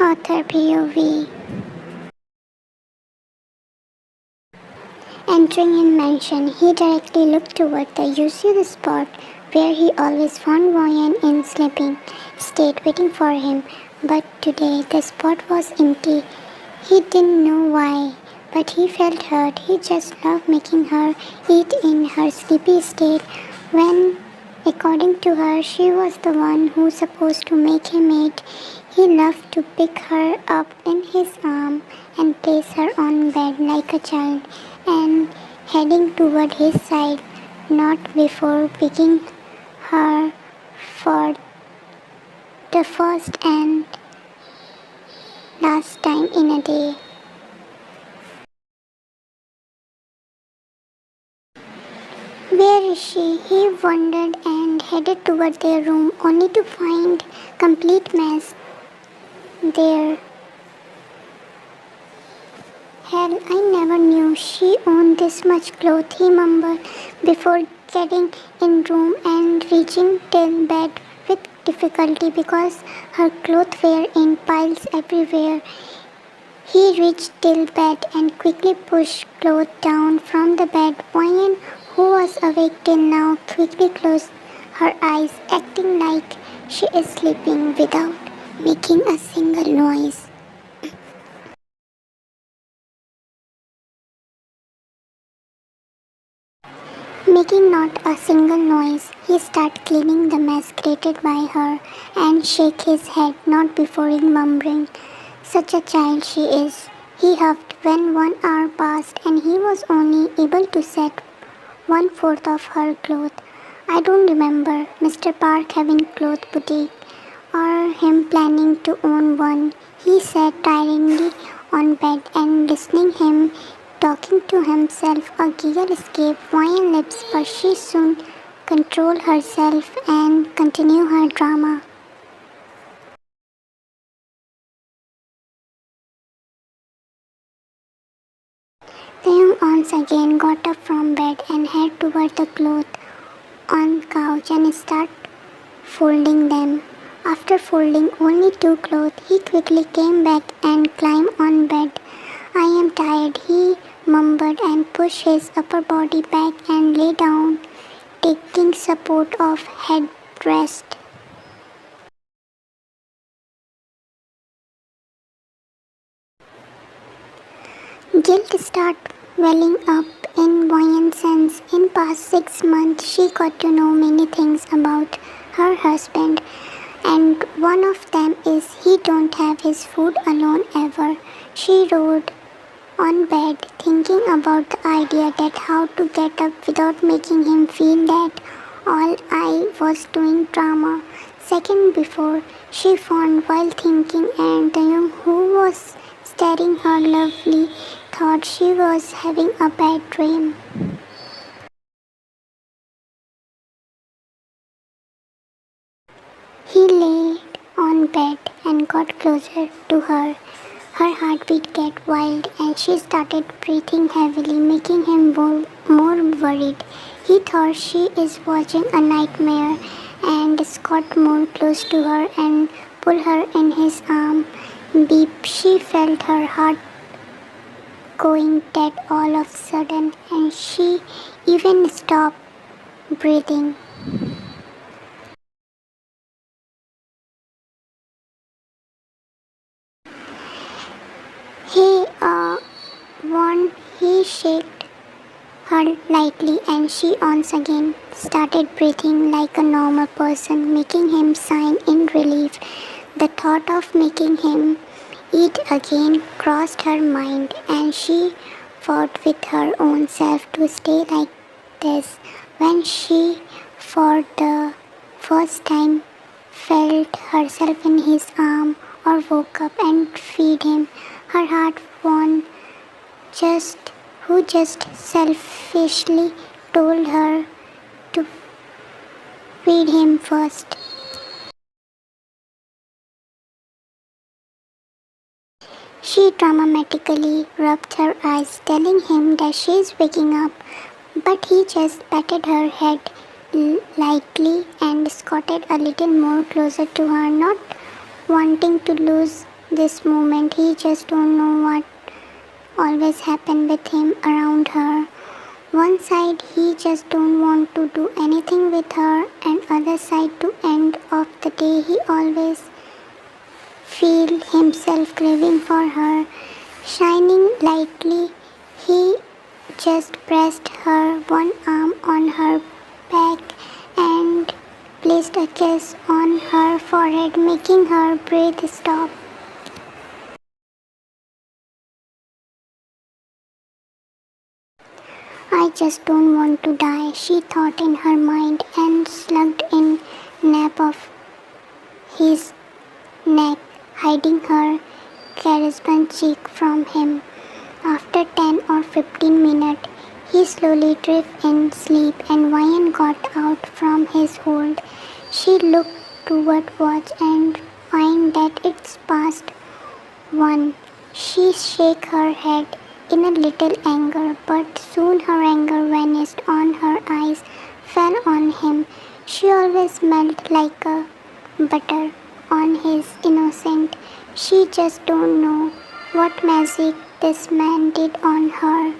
Author POV. Entering in mansion, he directly looked toward the usual spot where he always found Voyan in sleeping state waiting for him. But today the spot was empty. He didn't know why, but he felt hurt. He just loved making her eat in her sleepy state when, according to her, she was the one who was supposed to make him eat. He loved to pick her up in his arm and place her on bed like a child and heading toward his side, not before picking her for the first and last time in a day. Where is she? He wondered and headed toward their room only to find complete mess there. Hell, I never knew she owned this much clothes, he mumbled before getting in room and reaching till bed with difficulty because her clothes were in piles everywhere. He reached till bed and quickly pushed clothes down from the bed. Voyan, who was awake till now, quickly closed her eyes, acting like she is sleeping without making a single noise. Making not a single noise, he started cleaning the mess created by her and shook his head, not before mumbling, "Such a child she is." He huffed when 1 hour passed and he was only able to set 1/4 of her clothes. "I don't remember Mr. Park having cloth boutique or him planning to own one." He sat tiredly on bed and listening him talking to himself. A giggle escaped Voyan's lips, but she soon controlled herself and continued her drama. Taehyung once again got up from bed and headed toward the clothes on the couch and started folding them. After folding only 2 clothes, he quickly came back and climbed on bed. "I am tired," he mumbled and pushed his upper body back and lay down, taking support of headrest. Guilt started welling up in Voyan's sense. In past 6 months, she got to know many things about her husband, and one of them is he don't have his food alone ever. She rolled on bed, thinking about the idea that how to get up without making him feel that all I was doing drama. Second before she found while thinking, and Taehyung, who was staring her lovely, thought she was having a bad dream. He laid on bed and got closer to her. Her heartbeat got wild and she started breathing heavily, making him more worried. He thought she is watching a nightmare and got more close to her and pulled her in his arm. Beep, she felt her heart going dead all of a sudden and she even stopped breathing. Hey, one, he shook her lightly and she once again started breathing like a normal person, making him sigh in relief. The thought of making him eat again crossed her mind and she fought with her own self to stay like this. When she, for the first time, felt herself in his arm or woke up and feed him, her heart won who just selfishly told her to feed him first. She dramatically rubbed her eyes, telling him that she is waking up, but he just patted her head lightly and squatted a little more closer to her, not wanting to lose this moment. He just don't know what always happen with him around her. One side he just don't want to do anything with her, and other side to end of the day he always feel himself craving for her. Shining lightly, he just pressed her one arm on her back and placed a kiss on her forehead, making her breath stop. I just don't want to die, she thought in her mind, and slugged in nape of his neck, hiding her caressing cheek from him. After 10 or 15 minutes, he slowly drifted in sleep and Ryan got out from his hold. She looked toward watch and find that it's past 1. She shook her head in a little anger, but soon her anger vanished and her eyes fell on him. She always smelled like a butter on his innocent. She just don't know what magic this man did on her.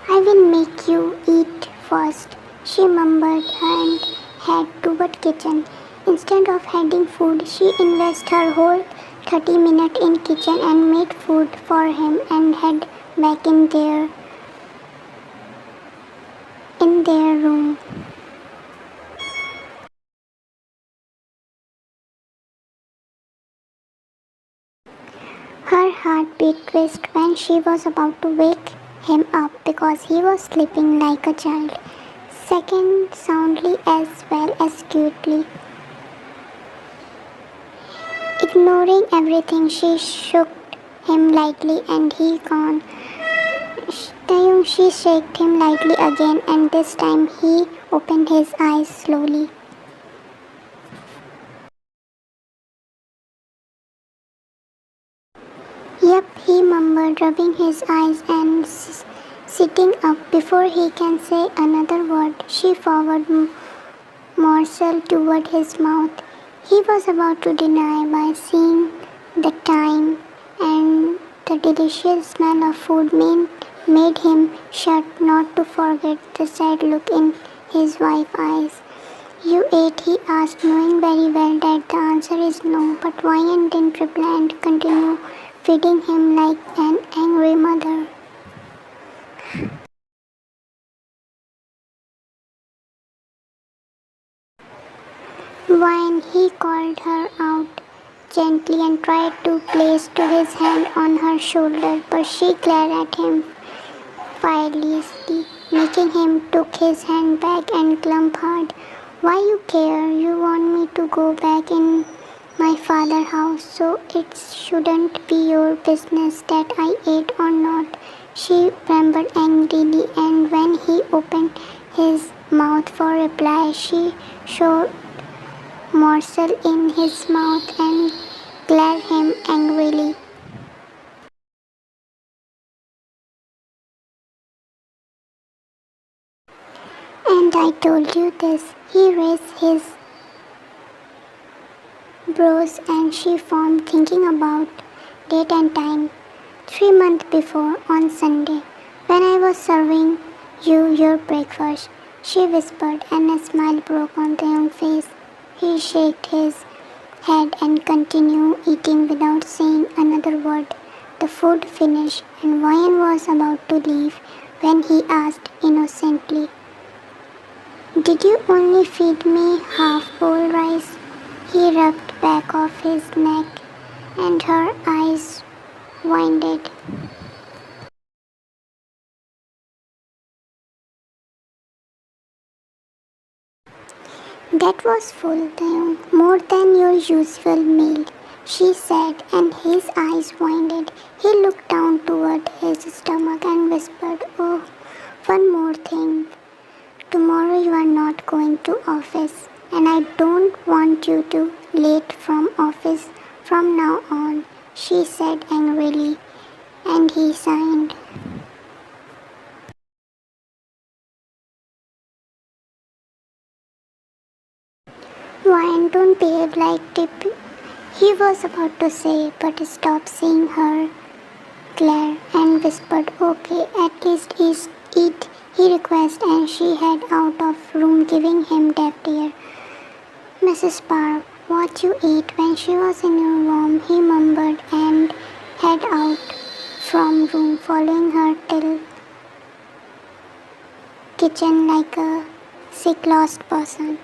I will make you eat first, she mumbled and head toward kitchen. Instead of heading food, she invested her whole 30 minutes in kitchen and made food for him and head back in their room. Her heart beat twist when she was about to wake him up because he was sleeping like a child, second soundly as well as cutely. Ignoring everything, she shook him lightly and he gone. Taehyung, she shook him lightly again and this time he opened his eyes slowly. Yep, he mumbled, rubbing his eyes and sitting up before he can say another word. She forward morsel toward his mouth. He was about to deny by seeing the time and the delicious smell of food made him shut, not to forget the sad look in his wife's eyes. You ate, he asked, knowing very well that the answer is no, but Ryan didn't reply and continued feeding him like an angry mother. When he called her out gently and tried to place his hand on her shoulder, but she glared at him fiercely, making him took his hand back and clump hard. Why you care? You want me to go back in my father's house, so it shouldn't be your business that I ate or not. She trembled angrily, and when he opened his mouth for reply, she showed morsel in his mouth and glared him angrily. And I told you this. He raised his brows and she formed thinking about date and time. 3 months before, on Sunday, when I was serving you your breakfast, she whispered and a smile broke on Taehyung's face. He shook his head and continued eating without saying another word. The food finished and Ryan was about to leave when he asked innocently, did you only feed me half bowl rice? He rubbed back of his neck and her eyes widened. That was full, Taehyung, more than your usual meal, she said, and his eyes widened. He looked down toward his stomach and whispered, oh, one more thing. Tomorrow you are not going to office, and I don't want you to late from office from now on, she said angrily, and he sighed. would like to be, he was about to say, but stopped seeing her glare and whispered, okay, at least eat, he requested, and she head out of room giving him deaf ear. Mrs. Park, what you ate when she was in your room, he mumbled and head out from room, following her till kitchen like a sick lost person.